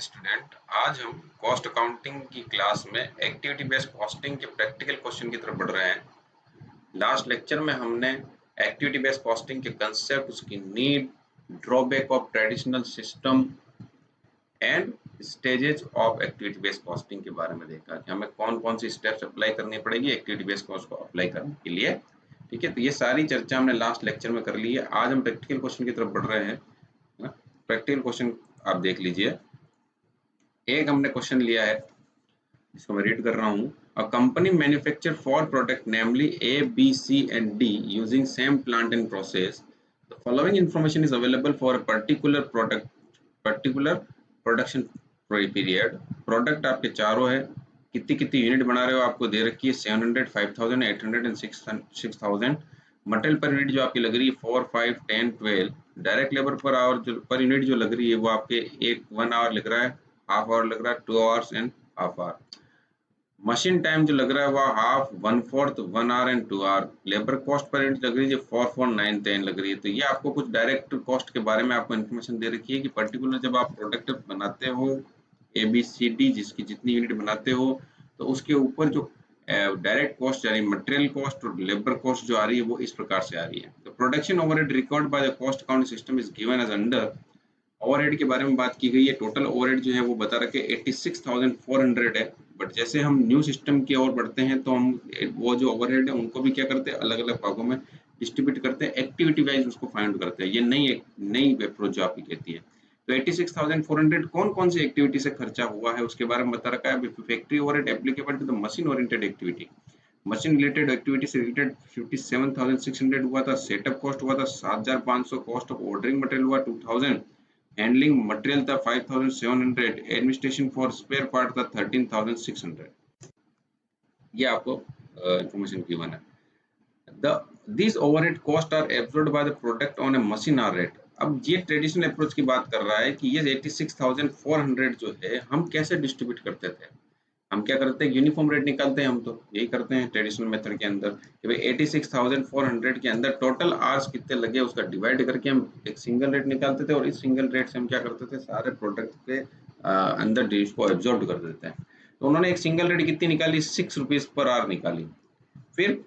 Student, आज हम cost accounting की क्लास में एक्टिविटी बेस्ड कॉस्टिंग के प्रैक्टिकल क्वेश्चन की तरफ बढ़ रहे हैं। लास्ट लेक्चर में हमने एक्टिविटी बेस्ड कॉस्टिंग के कंसेप्ट, उसकी need, drawback of traditional system and stages of activity based costing के बारे में देखा कि हमें कौन कौन सी स्टेप्स अप्लाई करनी पड़ेगी एक्टिविटी बेस्ड कॉस्ट को अप्लाई करने के लिए। ठीक है, तो ये सारी चर्चा हमने लास्ट लेक्चर में कर ली है। आज हम प्रैक्टिकल क्वेश्चन की तरफ बढ़ रहे हैं। प्रैक्टिकल क्वेश्चन आप देख लीजिए। एक हमने क्वेश्चन लिया है, इसको मैं रीड कर रहा हूँ। A company manufacture four product namely A B C and D using same plant and process. The following information is available for a particular production period. Product आपके चारों है, कितनी कितनी यूनिट बना रहे हो आपको दे रखी है, 700, 5000, 800 एंड 6000। मटेरियल पर यूनिट जो आपकी लग रही है 4, 5, 10, 12। डायरेक्ट लेबर पर आवर जो पर यूनिट जो लग रही है वो आपके 1 आवर लग रहा है, हाफ आवर लग रहा है, 2 hours and half hour. Machine time जो लग रहा है वो half, 1/4, 1 hour and 2 hour. Labour cost per unit लग रही है जो 4, 4, 9, 10 लग रही है। तो ये आपको कुछ डायरेक्ट कॉस्ट के बारे में आपको इन्फॉर्मेशन दे रखी है कि पर्टिकुलर जब आप प्रोडक्ट बनाते हो ए बी सी डी, जिसकी जितनी यूनिट बनाते हो, तो उसके ऊपर जो डायरेक्ट कॉस्ट यानी मटेरियल कॉस्ट और लेबर कॉस्ट जो आ रही है वो इस प्रकार से आ रही है। तो production overhead record by the cost accounting system is given as under. Overhead के बारे में बात की गई है। टोटल ओवरहेड जो है वो बता रखे 86,400 है। बट जैसे हम न्यू सिस्टम की ओर बढ़ते हैं तो हम वो जो ओवरहेड है उनको भी क्या करते हैं, अलग अलग भागों में डिस्ट्रीब्यूट करते हैं, एक्टिविटी वाइज उसको फाइंड करते हैं। ये नई अप्रोच जो आपकी कहती है। तो 86,400 कौन कौन सी एक्टिविटी से खर्चा हुआ है उसके बारे में बता रखा है। Factory overhead applicable to the machine oriented activity. Machine related activity से रिलेटेड 57,600 हुआ था। सेटअप कॉस्ट हुआ था 7,500। कॉस्ट ऑफ ऑर्डरिंग मटेरियल हुआ 2,000। हैंडलिंग मटेरियल था 5,700। एडमिनिस्ट्रेशन फॉर स्पेयर पार्ट था 13,600। ये आपको इंफॉर्मेशन गिवन है। The these overhead costs are absorbed by the product on a machine hour rate। अब ये ट्रेडिशनल अप्रोच की बात कर रहा है कि ये 86,400 जो है हम कैसे डिस्ट्रीब्यूट करते थे। हम क्या करते हैं, यूनिफॉर्म रेट निकालते हैं। हम तो यही करते हैं ट्रेडिशनल मेथड के अंदर कि भाई 86,400 के अंदर टोटल आवर्स कितने लगे उसका डिवाइड करके हम एक सिंगल रेट निकालते थे, और इस सिंगल रेट से हम क्या करते थे, सारे प्रोडक्ट के अंदर इसको एब्जॉर्ब कर देते हैं। तो उन्होंने एक सिंगल रेट कितनी निकाली, 6 रुपीज पर आवर निकाली। फिर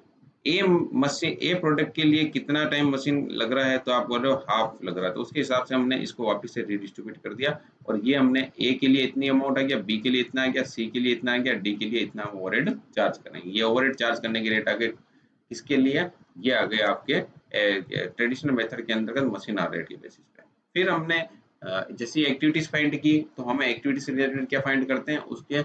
ए प्रोडक्ट के लिए कितना टाइम मशीन लग रहा है, तो आप बोल रहे हो हाफ लग रहा है, तो उसके हिसाब से हमने इसको वापस से रीडिस्ट्रीब्यूट कर दिया। और ये हमने ए के लिए इतनी अमाउंट आ गया, बी के लिए इतना आ गया, सी के लिए इतना आ गया, डी के लिए इतना ओवरहेड चार्ज करेंगे। ये ओवरहेड चार्ज करने के रेट आ गए किसके लिए, ये आ गए आपके ट्रेडिशनल मेथड के अंतर्गत मशीन आवर रेट के बेसिस पे। फिर हमने जैसी एक्टिविटीज फाइंड की, तो हमें एक्टिविटी से रिलेटेड क्या फाइंड करते हैं, उसके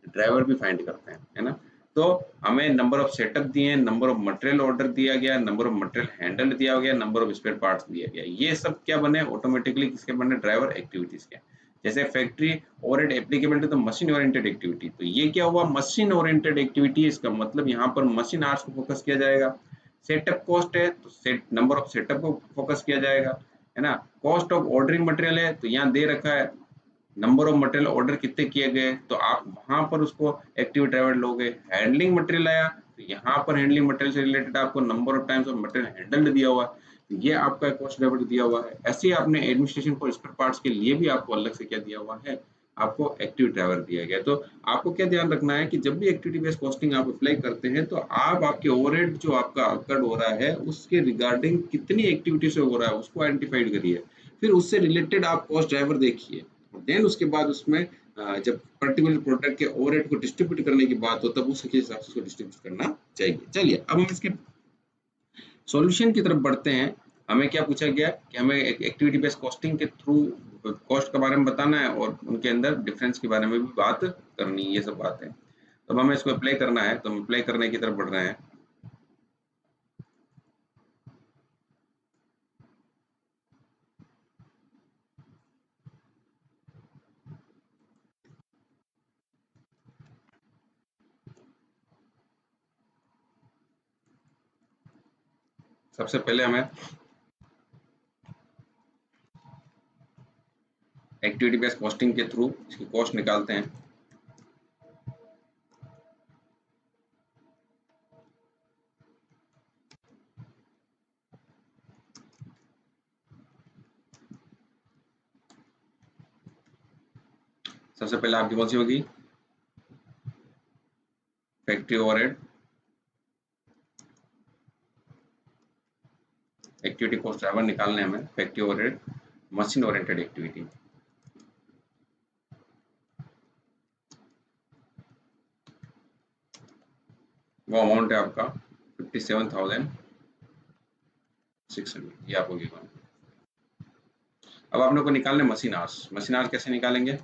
ड्राइवर भी फाइंड करते हैं, है ना। तो हमें नंबर ऑफ सेटअप दिए, नंबर ऑफ मटेरियल ऑर्डर दिया गया, नंबर ऑफ मटेरियल हैंडल दिया गया, नंबर ऑफ स्पेयर पार्ट्स दिया गया। ये सब क्या बने, ऑटोमेटिकली किसके बने, ड्राइवर एक्टिविटीज के। जैसे factory overhead applicable to the machine oriented activity, तो ये क्या हुआ, मशीन ओरिएंटेड एक्टिविटी। इसका मतलब यहाँ पर मशीन आवर्स को फोकस किया जाएगा। सेटअप कॉस्ट है तो नंबर ऑफ सेटअप को फोकस किया जाएगा, है ना। कॉस्ट ऑफ ऑर्डरिंग मटेरियल है तो यहाँ दे रखा है नंबर ऑफ मटेरियल ऑर्डर कितने किए गए, तो आप वहां पर उसको एक्टिव ड्राइवर लोगे। हैंडलिंग मटेरियल आया तो यहाँ पर हैंडलिंग मटेरियल से रिलेटेड आपको number of times of material handled दिया हुआ है, तो ये आपका कॉस्ट ड्राइवर दिया हुआ है। ऐसे ही आपने एडमिनिस्ट्रेशन फॉर स्पेयर पार्ट्स के लिए भी आपको अलग से क्या दिया हुआ है, आपको एक्टिव ड्राइवर दिया गया है। तो आपको क्या ध्यान रखना है कि जब भी एक्टिविटी बेस्ड कॉस्टिंग आप अप्लाई करते हैं तो आप आपके ओवरहेड जो आपका अकड़ हो रहा है उसके रिगार्डिंग कितनी एक्टिविटी से हो रहा है उसको आइडेंटिफाइड करिए। फिर उससे रिलेटेड आप कॉस्ट ड्राइवर देखिए। देन उसके बाद उसमें जब पर्टिकुलर प्रोडक्ट के ओवरहेड को डिस्ट्रीब्यूट करने की बात हो तब उसके हिसाब से उसको डिस्ट्रीब्यूट करना चाहिए। चलिए अब हम इसके सॉल्यूशन की तरफ बढ़ते हैं। हमें क्या पूछा गया कि हमें एक एक्टिविटी बेस्ड कॉस्टिंग के थ्रू कॉस्ट के बारे में बताना है और उनके अंदर डिफरेंस के बारे में भी बात करनी है, ये सब बात है। तो हमें इसको अप्लाई करना है, तो हम अप्लाई करने की तरफ बढ़ रहे हैं। सबसे पहले हमें एक्टिविटी बेस्ड कॉस्टिंग के थ्रू इसकी कॉस्ट निकालते हैं। सबसे पहले आपकी कौन सी होगी, factory overhead, activity cost driver निकालने हमें, factory overhead, machine oriented activity. वो अमाउंट है आपका 57,600, ये आपको गिवन। अब आपने को निकालने मशीन आवर्स। मशीन आवर्स कैसे निकालेंगे,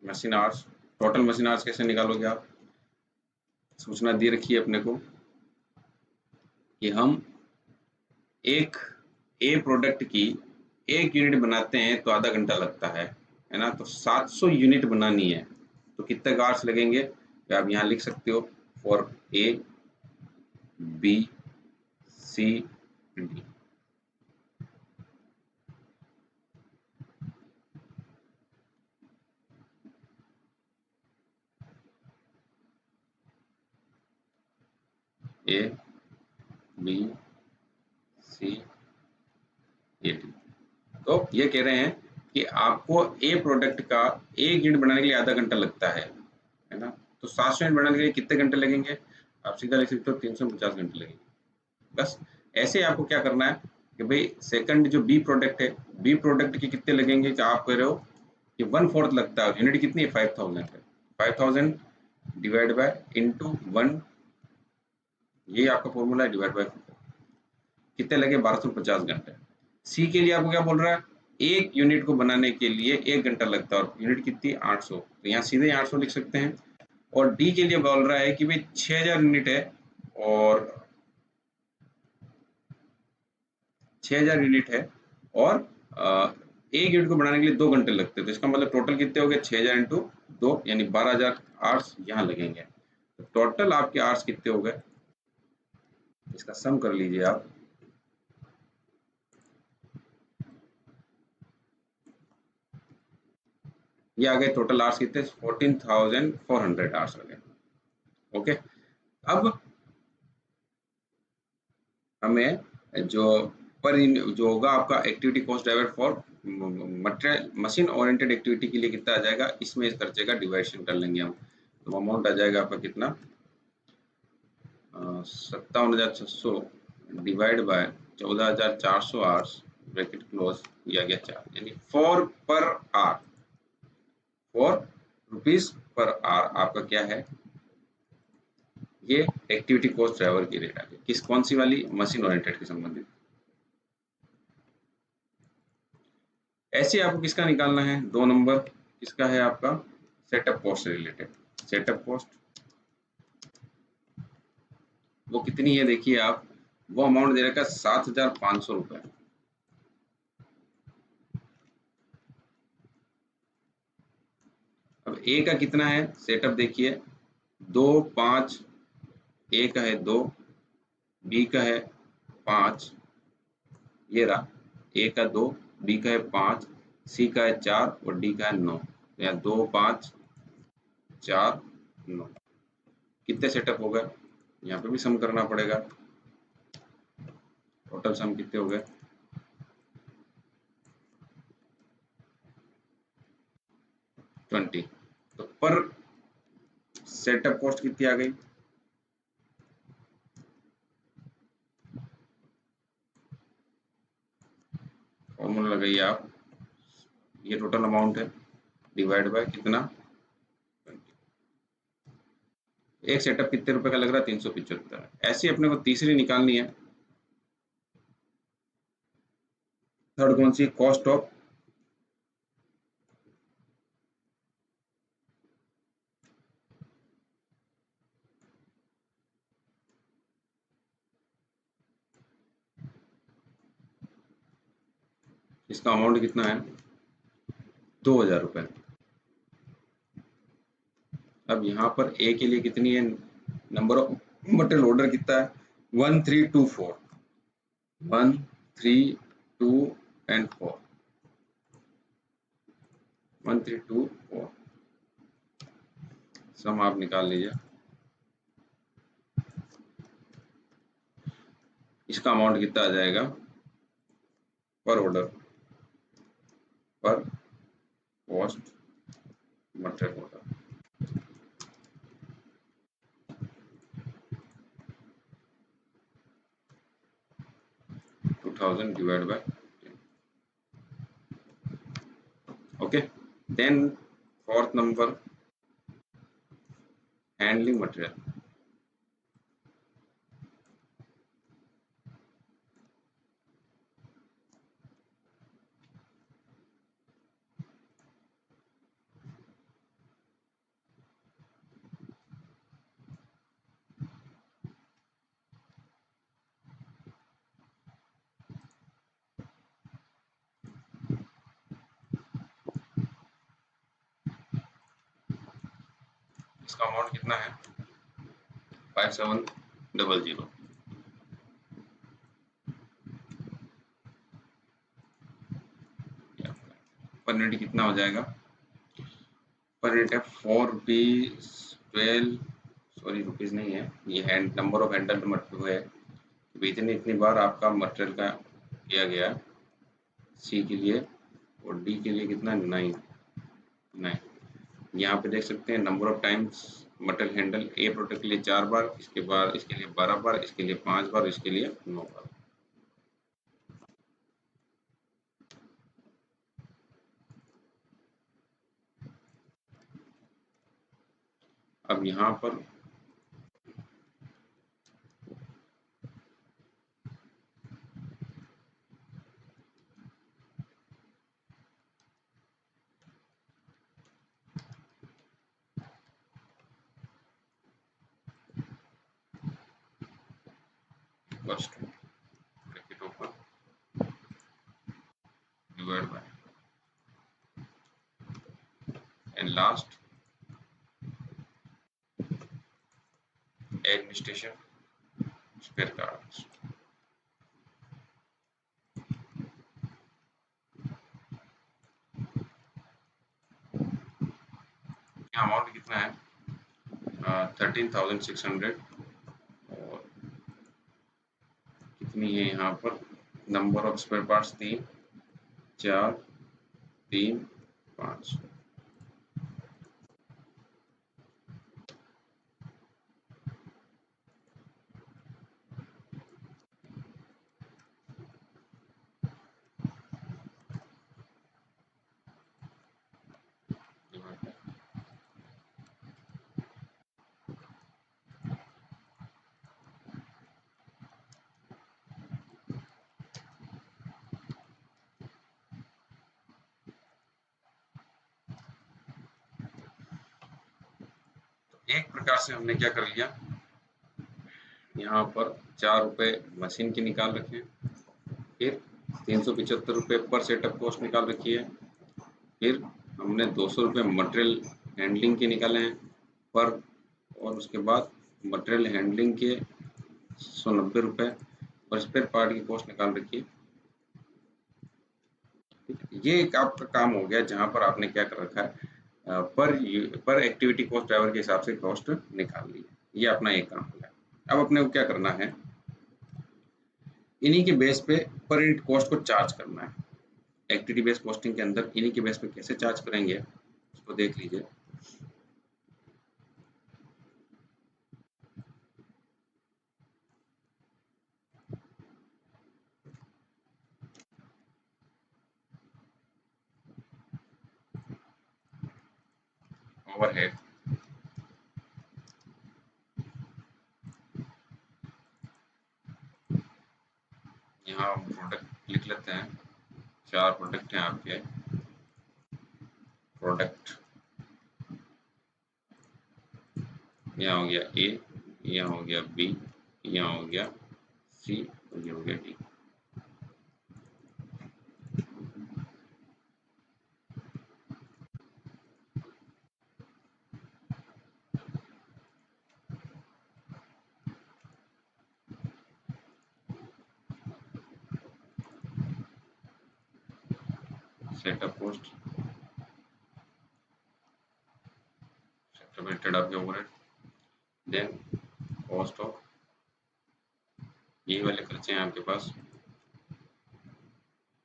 machine hours, total machine hours कैसे निकालोगे आप, सूचना दी रखी है अपने को कि हम एक ए प्रोडक्ट की 1 यूनिट बनाते हैं तो आधा घंटा लगता है ना, तो 700 यूनिट बनानी है तो कितने आवर्स लगेंगे, तो आप यहाँ लिख सकते हो for A B C D. A B C A D, तो ये कह रहे हैं कि आपको ए प्रोडक्ट का 1 यूनिट बनाने के लिए आधा घंटा लगता है ना, तो 700 यूनिट बनाने के लिए कितने घंटे लगेंगे, आप सीधा लिख सकते हो 350 घंटे लगेंगे। बस ऐसे आपको क्या करना है कि भाई सेकंड जो बी प्रोडक्ट है, बी प्रोडक्ट के कितने लगेंगे, कि आप कह रहे हो कि 1/4 लगता है, यूनिट कितनी है 5000 है, 5000 डिवाइड बाय इंटू 1, ये आपका फॉर्मूला है, डिवाइड बाय कितने लगे 1250 घंटे। सी के लिए आपको क्या बोल रहा है, 1 यूनिट को बनाने के लिए 1 घंटा लगता है, और यूनिट कितनी 800, तो यहाँ सीधे 800 लिख सकते हैं। और डी के लिए बोल रहा है कि भाई 6000 यूनिट है और 6000 यूनिट है और 1 यूनिट को बनाने के लिए 2 घंटे लगते हैं, तो इसका मतलब टोटल कितने हो गए 6000 इंटू 2 यानी 12000 आवर्स यहाँ लगेंगे। तो टोटल आपके आवर्स कितने हो गए, इसका सम कर लीजिए आप, ये आ गए टोटल आवर्स कितने 14,400 आवर्स आ गए। ओके, अब हमें जो जो होगा आपका activity cost driver for material machine oriented activity के लिए कितना आ जाएगा, इसमें इस खर्चे का डिवाइडेशन कर लेंगे हम, तो अमाउंट आ जाएगा आपका कितना 57,600 divide by 14,400 hours, bracket close, किया गया 4, यानी 4 per hour, 4 rupees per hour आपका क्या है, ये एक्टिविटी कॉस्ट ड्राइवर की रेट आ गई। किस कौन सी वाली, मशीन ओरिएंटेड के संबंधित। ऐसे आपको किसका निकालना है, 2 नंबर, किसका है आपका सेटअप कॉस्ट से रिलेटेड। सेटअप कॉस्ट वो कितनी है, देखिए आप, वो अमाउंट दे रखा है 7,500 रुपए। अब ए का कितना है सेटअप, देखिए 2 5, ए का है 2, बी का है 5, ये रहा, ए का 2, बी का है 5, सी का है 4 और डी का है 9, या 2 5 4 9, कितने सेटअप हो गए, यहाँ पे भी सम करना पड़ेगा, टोटल सम कितने हो गए 20। तो पर सेटअप कॉस्ट कितनी आ गई, फॉर्मूला लगाइए आप, ये टोटल अमाउंट है डिवाइड बाय कितना 20। एक सेटअप कितने रुपए का लग रहा है 375। ऐसी अपने को तीसरी निकालनी है, थर्ड कौन सी, कॉस्ट ऑफ इसका अमाउंट कितना है 2,000 रुपए। अब यहाँ पर ए के लिए कितनी है, नंबर ऑफ मटेरियल ऑर्डर कितना है 1324, 1 3 2 एंड 4, 1 3 2 4, सम आप निकाल लीजिए, इसका अमाउंट कितना आ जाएगा पर ऑर्डर पर कॉस्ट मटेरियल होगा। 2000 divided by 10. Okay, then fourth number, handling material. इसका अमाउंट कितना है? 5700। पर यूनिट कितना हो जाएगा? पर यूनिट है 4 रुपीज 12, सॉरी रुपीज नहीं है, ये hand number of Henle material है, इतनी बार आपका मटेरियल का किया गया सी के लिए, और डी के लिए कितना 9। यहाँ पे देख सकते हैं number of times material handle A product के लिए 4 बार, इसके बाद इसके लिए 12 बार, इसके लिए 5 बार, इसके लिए 9 बार। अब यहाँ पर first bracket open divide by and last administration spare cards. Amount कितना है? 13,600। और कितनी है यहाँ पर? Number of spare parts 3, 4, 3, 5। एक प्रकार से हमने क्या कर लिया, यहाँ पर 4 रुपए मशीन की निकाल रखे, फिर 375 रुपये पर सेटअप कॉस्ट निकाल रखी है, फिर हमने 200 रुपये मटेरियल हैंडलिंग के निकाले हैं पर, और उसके बाद मटेरियल हैंडलिंग के 190 रुपये और स्पेयर पार्ट की कॉस्ट निकाल रखी है। ये एक आपका काम हो गया जहां पर आपने क्या कर रखा है, पर एक्टिविटी कॉस्ट ड्राइवर के हिसाब से कॉस्ट निकाल ली है। ये अपना एक काम हो गया। अब अपने को क्या करना है, इन्हीं के बेस पे पर यूनिट कॉस्ट को चार्ज करना है। एक्टिविटी बेस्ड कॉस्टिंग के अंदर इन्हीं के बेस पे कैसे चार्ज करेंगे उसको देख लीजिए। ओवरहेड, यहाँ हम प्रोडक्ट लिख लेते हैं, 4 प्रोडक्ट हैं आपके। प्रोडक्ट यहाँ हो गया ए, यहाँ हो गया बी, यहाँ हो गया सी और ये हो गया D. Setup cost, setup of overhead, then cost of, ये वाले खर्चे हैं आपके पास,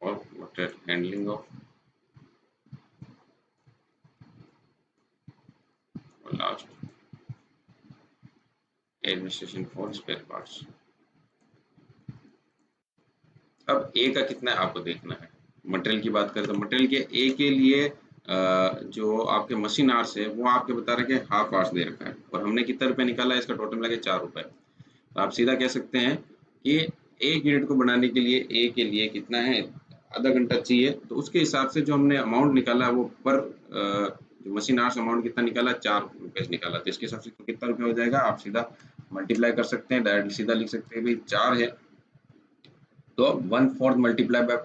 और material handling of administration for spare parts. अब ए का कितना है आपको देखना है। मटेरियल की बात करें तो मटेरियल के ए के लिए जो आपके मशीन आर्स है वो आपके बता रहे हैं हाफ आवर्स दे रखा है और हमने कितना रुपए निकाला है, इसका टोटल लगे 4 रुपए। तो आप सीधा कह सकते हैं कि एक यूनिट को बनाने के लिए ए के लिए कितना है, आधा घंटा चाहिए। तो उसके हिसाब से जो हमने अमाउंट निकाला वो पर जो मशीन आर्स अमाउंट कितना निकाला, 4 रुपए निकाला। तो इसके हिसाब से कितना रुपये हो जाएगा आप सीधा मल्टीप्लाई कर सकते हैं, डायरेक्टली सीधा लिख सकते हैं भाई 4 है तो 1/4 multiply by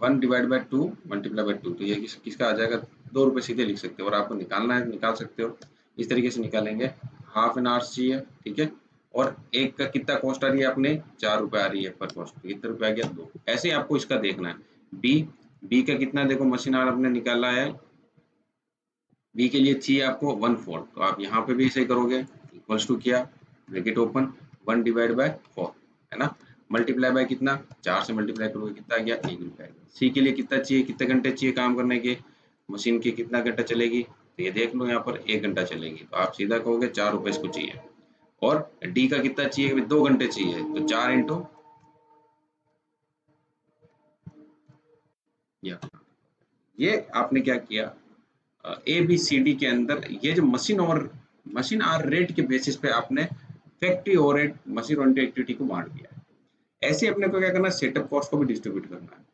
1 divide by 2 multiply by 2, तो ये किसका आ जाएगा, 2 रुपए सीधे लिख सकते हो। और आपको निकालना है निकाल सकते हो, इस तरीके से निकालेंगे। हाफ एन आवर्स चाहिए, ठीक है। और एक का कितना कॉस्ट आ रही है अपने, 4 रुपए आ रही है पर कॉस्ट, कितना रुपए आ गया 2। ऐसे ही आपको इसका देखना है। बी का कितना देखो, मशीन आवर आपने निकाला है, बी के लिए चाहिए आपको 1/4, तो आप यहाँ पे भी ऐसे करोगे, इक्वल्स टू किया ब्रैकेट ओपन 1 डिवाइड बाय 4 है ना, मल्टीप्लाई बाय कितना, 4 से मल्टीप्लाई करोगे कितना आ गया, 1 रुपया। सी के लिए कितना चाहिए, कितने घंटे चाहिए काम करने के, मशीन के कितना घंटा चलेगी, तो ये देख लो यहाँ पर 1 घंटा चलेगी, तो आप सीधा कहोगे 4 रुपए इसको चाहिए। और डी का कितना चाहिए, 2 घंटे चाहिए, तो 4 इंटू ये आपने क्या किया, ए बी सी डी के अंदर ये जो मशीन आर रेट के बेसिस पे आपने factory overhead machine oriented activity को बांट दिया है। ऐसे अपने को क्या करना है, सेटअप कॉस्ट को भी डिस्ट्रीब्यूट करना है।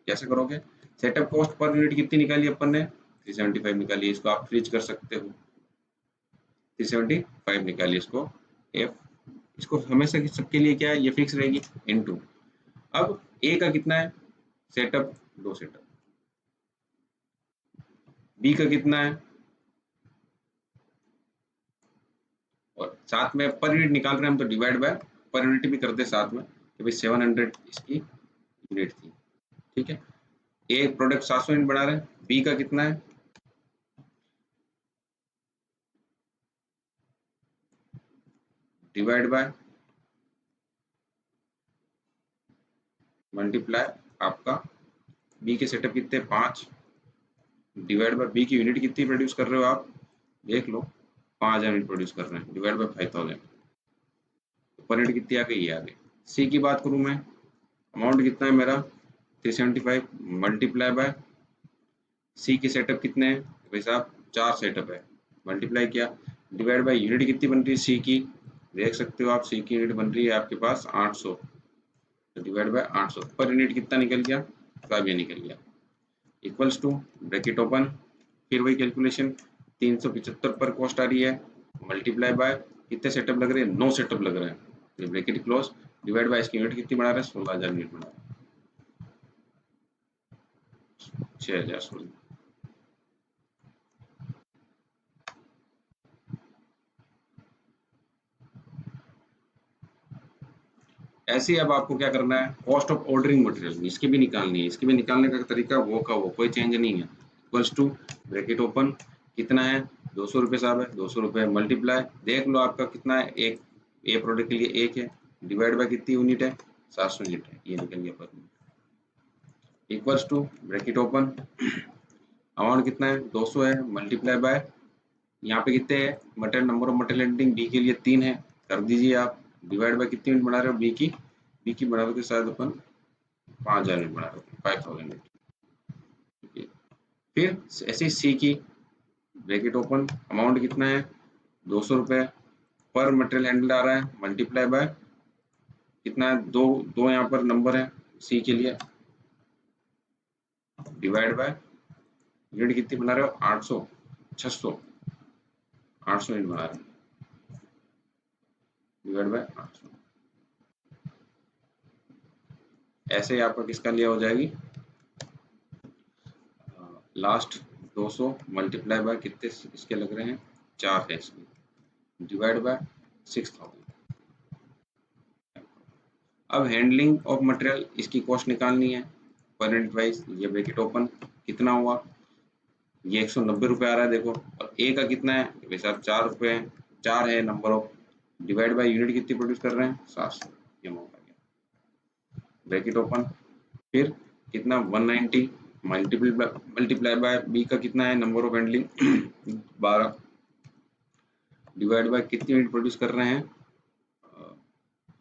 कैसे करोगे, सेटअप कॉस्ट पर यूनिट कितनी निकाली अपन ने, 375 निकाली, इसको आप फ्रीज कर सकते हो, 375 निकाली इसको एफ, इसको हमेशा सबके लिए क्या है ये फिक्स रहेगी इनटू। अब ए का कितना है सेटअप, 2 सेटअप, बी का कितना है, और साथ में पर यूनिट निकाल रहे हैं हम तो डिवाइड बाय पर यूनिट भी करते साथ में कि भाई 700 इसकी यूनिट थी, ठीक है। ए प्रोडक्ट 700 यूनिट बना रहे हैं, बी का कितना है, डिवाइड बाय मल्टीप्लाई आपका बी के सेटअप कितने 5 डिवाइड बाय बी की यूनिट कितनी प्रोड्यूस कर रहे हो आप देख लो, 5000 यूनिट प्रोड्यूस कर रहे हैं, डिवाइड बाय 5000, पर यूनिट कितनी आ गई, ये आ गई। सी की बात करूं मैं, अमाउंट कितना है मेरा 375 मल्टीप्लाई बाय सी के सेटअप कितने हैं भाई साहब, 4 सेटअप है, मल्टीप्लाई किया डिवाइड बाय यूनिट कितनी बन रही है सी की, देख सकते हो आप सी की यूनिट बन रही है आपके पास 800, तो डिवाइड बाय 800, पर यूनिट कितना निकल गया, सब ये निकल गया, इक्वल्स टू ब्रैकेट ओपन, फिर वही कैलकुलेशन 375 पर कॉस्ट आ रही है, मल्टीप्लाई बाय कितने सेटअप लग रहे हैं, 9 सेटअप लग रहे हैं, ब्रैकेट क्लोज डिवाइड बाय इसकी यूनिट कितनी बना रहे हैं, 16000 यूनिट बना रहे हैं, 6000 ऐसे ही अब आपको क्या करना है, कॉस्ट ऑफ ऑर्डरिंग मटेरियल इसकी भी निकालनी है, इसकी भी निकालने का तरीका वो का वो, कोई चेंज नहीं है, इक्वल्स टू ब्रैकेट ओपन कितना है 200 रुपये साहब है, 200 रुपये मल्टीप्लाई देख लो आपका कितना है, एक ए प्रोडक्ट के लिए 1 है, डिवाइड बाय कितनी यूनिट है 700 यूनिट है, ये निकल गया per unit, equals to bracket open amount कितना है 200 है, मल्टीप्लाई बाय यहाँ पे कितने हैं material, number of material ending B के लिए 3 है, कर दीजिए आप, डिवाइड बाय कितनी यूनिट बना रहे हो बी की बना रहे हो शायद अपन 5000 यूनिट बना रहे हो 5000 यूनिट, फिर ऐसे सी की ब्रैकेट ओपन अमाउंट कितना है 200 रुपये पर मटेरियल हैंडल आ रहा है, मल्टीप्लाई बाय कितना है, दो यहाँ पर नंबर है सी के लिए, डिवाइड बाय यूनिट कितनी बना रहे हो 800 यूनिट बना रहे हैं, डिवाइड बाय 800, ऐसे ही आपका किसका लिया हो जाएगी लास्ट 200 मल्टीप्लाई बाय कितने इसके लग रहे हैं 4 है इसमें, डिवाइड बाय 6000। अब हैंडलिंग ऑफ मटेरियल इसकी कॉस्ट निकालनी है पर यूनिट वाइज, ये ब्रैकेट ओपन कितना हुआ, ये 190 रुपये आ रहा है देखो, और ए का कितना है भाई साहब 4 रुपये, 4 है number of, divide by unit कितनी प्रोड्यूस कर रहे हैं 700, ये अमाउंट आ गया ब्रैकेट ओपन, फिर कितना 190 मल्टीप्लाई बाय बी का कितना है number of handling 12, divide by कितनी यूनिट प्रोड्यूस कर रहे हैं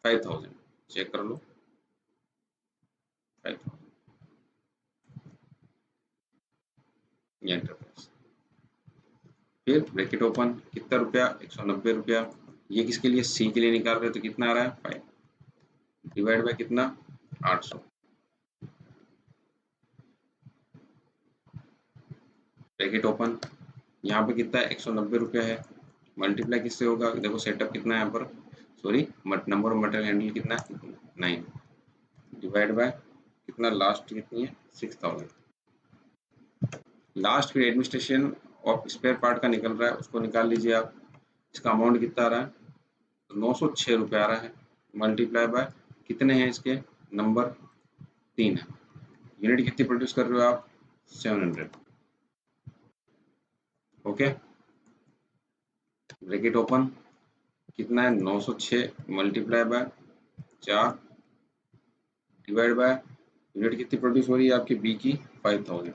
5000 चेक कर लो 5000 ये एंटर प्रेस। फिर ब्रैकेट ओपन, कितना रुपया 190 रुपया, ये किसके लिए सी के लिए निकाल रहे हैं तो कितना आ रहा है 5 डिवाइड बाय कितना 800 ब्रैकेट ओपन, यहाँ पे कितना है 190 रुपया है, मल्टीप्लाई किससे होगा देखो सेटअप कितना है यहाँ पर sorry number of material handle कितना 9 डिवाइड बाय कितना लास्ट कितनी है 6000 लास्ट फिर एडमिनिस्ट्रेशन ऑफ स्पेयर पार्ट का निकल रहा है उसको निकाल लीजिए आप, इसका अमाउंट कितना आ रहा है तो 906 रुपये आ रहा है मल्टीप्लाई बाय कितने हैं इसके नंबर 3 है, यूनिट कितनी प्रोड्यूस कर रहे हो आप 700 ओके ब्रैकेट ओपन कितना है 906 multiply by 4 divide by unit कितनी प्रोड्यूस हो रही है आपकी बी की 5000।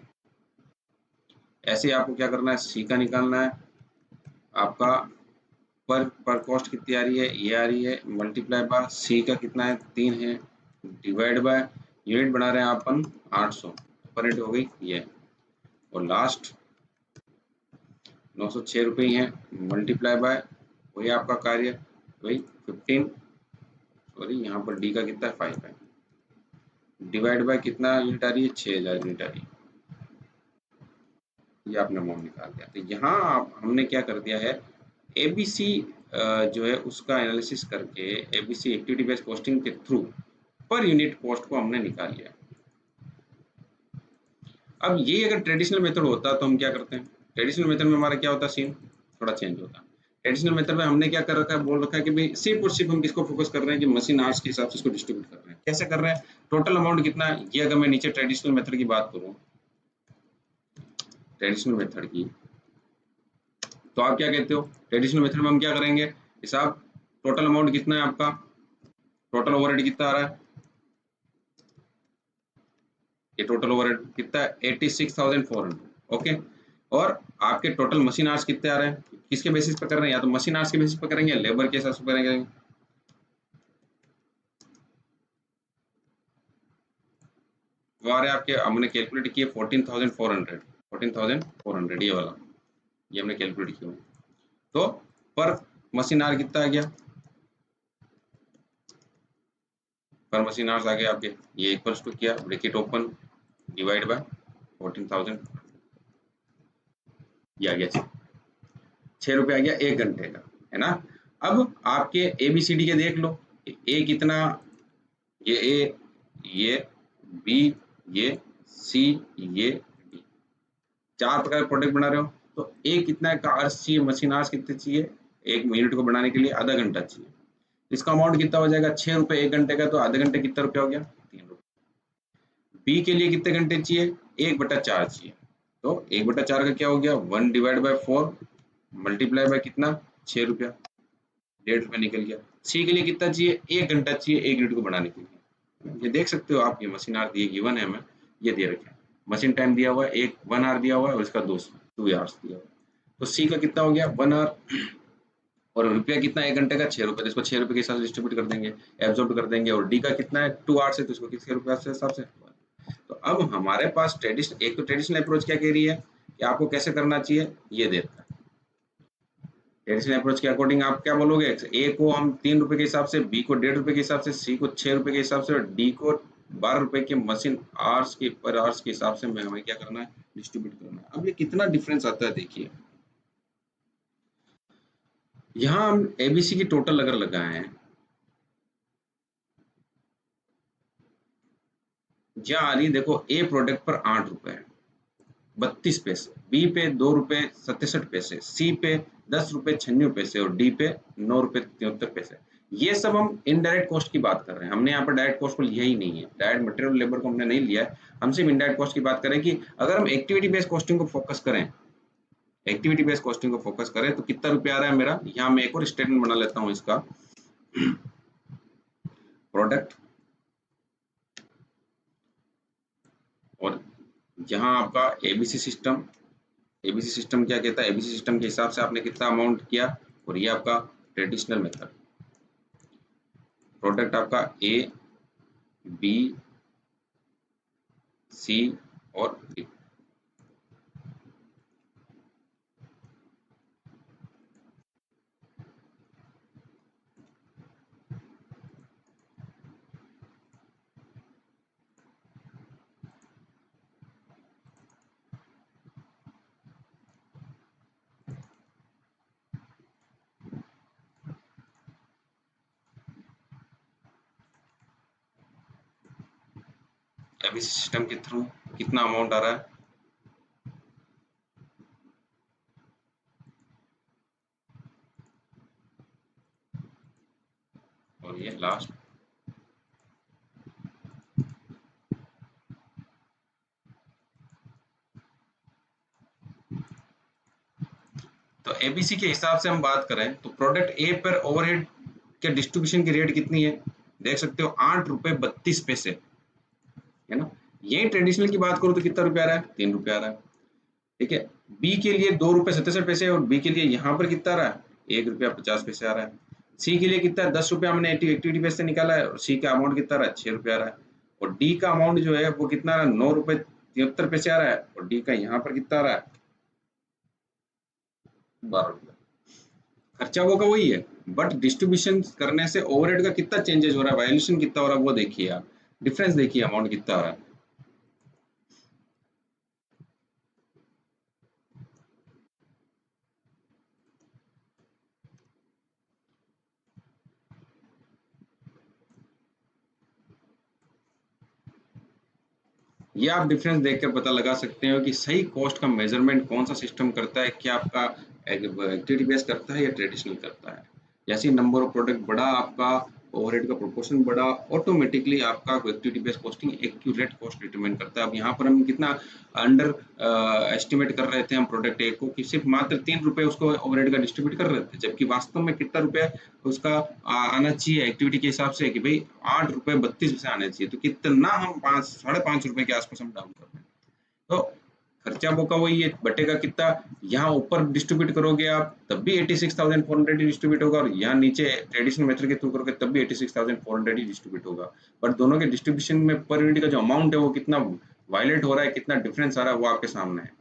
ऐसे ही आपको क्या करना है सी का निकालना है, आपका पर कॉस्ट कितनी आ रही है ये आ रही है मल्टीप्लाई बाय सी का कितना है 3 है डिवाइड बाय यूनिट बना रहे हैं अपन 800 पर यूनिट हो गई ये और लास्ट 906 रुपये ही है मल्टीप्लाई बाय वही आपका कार्य वही 15 सॉरी यहाँ पर डी का कितना है 5 है डिवाइड बाय कितना यूनिट आ रही है 6000 यूनिट आ रही है, ये आपने अमाउंट निकाल दिया। तो यहाँ हमने क्या कर दिया है एबीसी जो है उसका एनालिसिस करके एबीसी एक्टिविटी बेस्ड कॉस्टिंग के थ्रू पर यूनिट कॉस्ट को हमने निकाल लिया। अब ये अगर ट्रेडिशनल मेथड होता तो हम क्या करते हैं, ट्रेडिशनल मेथड में हमारा क्या होता सीन थोड़ा चेंज होता। ट्रेडिशनल मेथड में हमने क्या कर रखा है बोल रखा है कि भाई सिर्फ और सिर्फ हम किसको फोकस कर रहे हैं कि मशीन आवर्स के हिसाब से इसको डिस्ट्रीब्यूट कर रहे हैं। कैसे कर रहे हैं टोटल अमाउंट कितना है ये अगर मैं नीचे ट्रेडिशनल मेथड की बात करूं ट्रेडिशनल मेथड की तो आप क्या कहते हो ट्रेडिशनल मेथड में हम क्या करेंगे हिसाब टोटल अमाउंट कितना है आपका टोटल ओवरहेड कितना आ रहा है ये टोटल ओवरहेड कितना है 86,400 ओके और आपके टोटल मशीन आवर्स कितने आ रहे हैं किसके बेसिस पर कर रहे हैं या तो मशीन आवर्स के बेसिस पर करेंगे या लेबर के हिसाब से करेंगे वो आ रहे आपके हमने कैलकुलेट किए 14,400 ये वाला ये हमने कैलकुलेट किया तो पर मशीन आवर कितना आ गया पर मशीन आवर्स आ गया आपके ये इक्वल्स टू किया ब्रैकेट ओपन डिवाइड बाय 14,000 ये आ गया 6 रुपये आ गया 1 घंटे का है ना। अब आपके ABCD के देख लो ए कितना ये ए ये बी ये सी ये डी 4 प्रकार के प्रोडक्ट बना रहे हो तो ए कितना का आवर्स चाहिए मशीन आवर्स कितने चाहिए एक यूनिट को बनाने के लिए आधा घंटा चाहिए इसका अमाउंट कितना हो जाएगा 6 रुपये 1 घंटे का तो आधे घंटे कितना रुपया हो गया 3 रुपये। बी के लिए कितने घंटे चाहिए 1/4 चाहिए तो 1/4 का क्या हो गया 1 डिवाइड बाय 4 मल्टीप्लाई बाय कितना 6 रुपया 1.5 रुपया निकल गया। सी के लिए कितना चाहिए 1 घंटा चाहिए 1 यूनिट को बनाने के लिए ये देख सकते हो आप ये मशीन आवर दिए गिवन है हमें ये दे रखे मशीन टाइम दिया हुआ है 1 आवर दिया हुआ है और इसका 2 आवर्स दिया हुआ है तो सी का कितना हो गया 1 आवर और रुपया कितना 1 घंटे का 6 रुपये तो इसको 6 रुपये के हिसाब से डिस्ट्रीब्यूट कर देंगे एब्जॉर्ब कर देंगे और डी का कितना है 2 आवर्स है तो इसको किसके रुपये से हिसाब से। तो अब हमारे पास ट्रेडिशनल एक तो ट्रेडिशनल अप्रोच क्या कह रही है कि आपको कैसे करना चाहिए ये देता है ट्रेडिशनल अप्रोच के अकॉर्डिंग आप क्या बोलोगे ए को हम 3 रुपए के हिसाब से बी को 1.5 रुपए के हिसाब से सी को 6 रुपए के हिसाब से और डी को 12 रुपए के मशीन आवर्स के पर आवर्स के हिसाब से हमें क्या करना है डिस्ट्रीब्यूट करना है। अब ये कितना डिफरेंस आता है देखिए यहाँ हम एबीसी की टोटल अगर लगाए हैं जहाँ आ रही देखो ए प्रोडक्ट पर 8 रुपए है 32 पैसे बी पे 2 रुपए 67 पैसे सी पे 10 रुपए 96 पैसे और डी पे 9 रुपए 73 पैसे। ये सब हम इनडायरेक्ट कॉस्ट की बात कर रहे हैं हमने यहाँ पर डायरेक्ट कॉस्ट को लिया ही नहीं है डायरेक्ट मटेरियल लेबर को हमने नहीं लिया है हम सिर्फ इनडायरेक्ट कॉस्ट की बात करें कि अगर हम एक्टिविटी बेस्ड कॉस्टिंग को फोकस करें एक्टिविटी बेस्ड कॉस्टिंग को फोकस करें तो कितना रुपया आ रहा है मेरा यहाँ मैं एक और स्टेटमेंट बना लेता हूँ इसका प्रोडक्ट और जहां आपका एबीसी सिस्टम क्या कहता है एबीसी सिस्टम के हिसाब से आपने कितना अमाउंट किया और ये आपका ट्रेडिशनल मेथड प्रोडक्ट आपका ए, बी, सी और डी। अभी सिस्टम के थ्रू कितना अमाउंट आ रहा है? और ये लास्ट तो एबीसी के हिसाब से हम बात करें तो प्रोडक्ट ए पर ओवरहेड के डिस्ट्रीब्यूशन की रेट कितनी है? देख सकते हो 8 रुपए 32 पैसे, है ना। ये ट्रेडिशनल की बात करो तो कितना रुपया आ रहा है? 3 रुपया आ रहा है। ठीक है, बी के लिए 2 रुपए 67 पैसे और बी के लिए यहाँ पर कितना आ रहा है? 1 रुपया 50 पैसे आ रहा है। सी के लिए कितना है? 10 रुपया हमने एक्टिविटी बेस से निकाला है और सी का अमाउंट कितना आ रहा है? 6 रुपया आ रहा है। और डी का अमाउंट जो है वो कितना आ रहा है? 9 रुपए 73 पैसे आ रहा है और डी का यहाँ पर कितना आ रहा है? 12 रुपया। खर्चा वो का वही है, बट डिस्ट्रीब्यूशन करने से ओवरहेड का कितना चेंजेस हो रहा है, वायलेशन कितना हो रहा है वो देखिए आप, डिफरेंस देखिए अमाउंट कितना आ रहा है। ये आप डिफरेंस देखकर पता लगा सकते हो कि सही कॉस्ट का मेजरमेंट कौन सा सिस्टम करता है, क्या आपका एक्टिविटी बेस्ड करता है या ट्रेडिशनल करता है। जैसे नंबर ऑफ प्रोडक्ट बढ़ा, आपका ओवरहेड का प्रोपोर्शन बढ़ा, ऑटोमेटिकली आपका activity based costing accurate cost determine करता है। अब यहाँ पर हम कितना अंडर एस्टिमेट कर रहे थे हम प्रोडक्ट ए को कि सिर्फ मात्र 3 रुपए उसको ओवरहेड का डिस्ट्रीब्यूट कर रहे थे, जबकि वास्तव में कितना रुपया उसका आना चाहिए एक्टिविटी के हिसाब से कि भाई 8 रुपए 32 पैसे आने चाहिए, तो कितना हम 5 साढ़े 5 रुपए के आसपास हम डाउन कर रहे हैं। तो खर्चा बोका वही है, बटेगा कितना, यहाँ ऊपर डिस्ट्रीब्यूट करोगे आप तब भी 86,400 डिस्ट्रीब्यूट होगा और यहाँ नीचे ट्रेडिशनल मेथड के थ्रू करोगे तब भी 86,400 ही डिस्ट्रीब्यूट होगा। बट दोनों के डिस्ट्रीब्यूशन में पर यूनिट का जो अमाउंट है वो कितना वायलेट हो रहा है, कितना डिफरेंस आ रहा है वो आपके सामने है।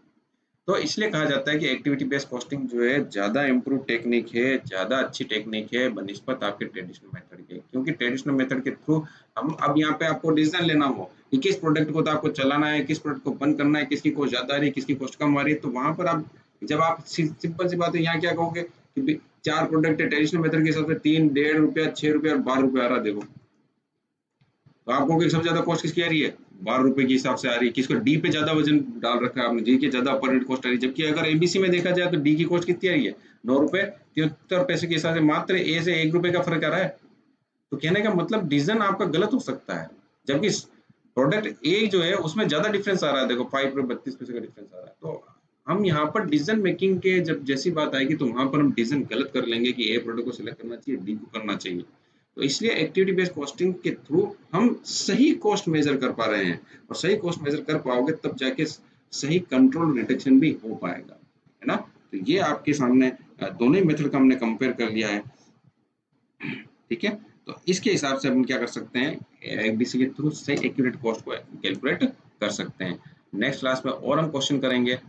तो इसलिए कहा जाता है कि एक्टिविटी बेस्ड कॉस्टिंग जो है ज़्यादा इम्प्रूव टेक्निक है, ज़्यादा अच्छी टेक्निक है बनिस्बत आपके ट्रेडिशनल मेथड के, क्योंकि ट्रेडिशनल मेथड के थ्रू हम अब यहाँ पे आपको डिसीजन लेना हो कि किस प्रोडक्ट को तो आपको चलाना है, किस प्रोडक्ट को बंद करना है, किसकी कॉस्ट ज़्यादा आ रही है, किसकी कॉस्ट कम आ रही है, तो वहाँ पर आप जब आप सिंपल सी बात है यहाँ क्या कहोगे कि 4 प्रोडक्ट है ट्रेडिशनल मेथड के हिसाब से 3, 1.5 रुपया, 6 रुपया और 12 रुपया आ रहा है, देखो तो आप कहोगे सबसे ज्यादा कॉस्ट किसकी आ रही है? 12 रुपए के हिसाब से आ रही है। किसको? डी पे ज्यादा वजन डाल रखा है आपने, डी के ज्यादा पर यूनिट कॉस्ट आ रही है, जबकि अगर एबीसी में देखा जाए तो डी की कॉस्ट कितनी आ रही है? 9 रुपए 73 पैसे के हिसाब से मात्र ए से 1 रुपए का फर्क आ रहा है। तो कहने का मतलब डिसीजन आपका गलत हो सकता है, जबकि प्रोडक्ट ए जो है उसमें ज्यादा डिफरेंस आ रहा है, देखो 5 रुपए 32 पैसे का डिफरेंस आ रहा है। तो हम यहाँ पर डिसीजन मेकिंग के जब जैसी बात आएगी तो वहां पर हम डिसीजन गलत कर लेंगे कि ए प्रोडक्ट को सिलेक्ट करना चाहिए, डी को करना चाहिए। तो इसलिए एक्टिविटी बेस्ड कॉस्टिंग के थ्रू हम सही कॉस्ट मेजर कर पा रहे हैं, और सही कॉस्ट मेजर कर पाओगे तब जाके सही कंट्रोल रिडक्शन भी हो पाएगा, है ना। तो ये आपके सामने दोनों ही मेथड का हमने कंपेयर कर लिया है, ठीक है। तो इसके हिसाब से हम क्या कर सकते हैं, एफडीसी के थ्रू सही एक्यूरेट कॉस्ट को कैलकुलेट कर सकते हैं। नेक्स्ट क्लास में और हम क्वेश्चन करेंगे,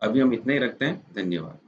अभी हम इतना ही रखते हैं, धन्यवाद।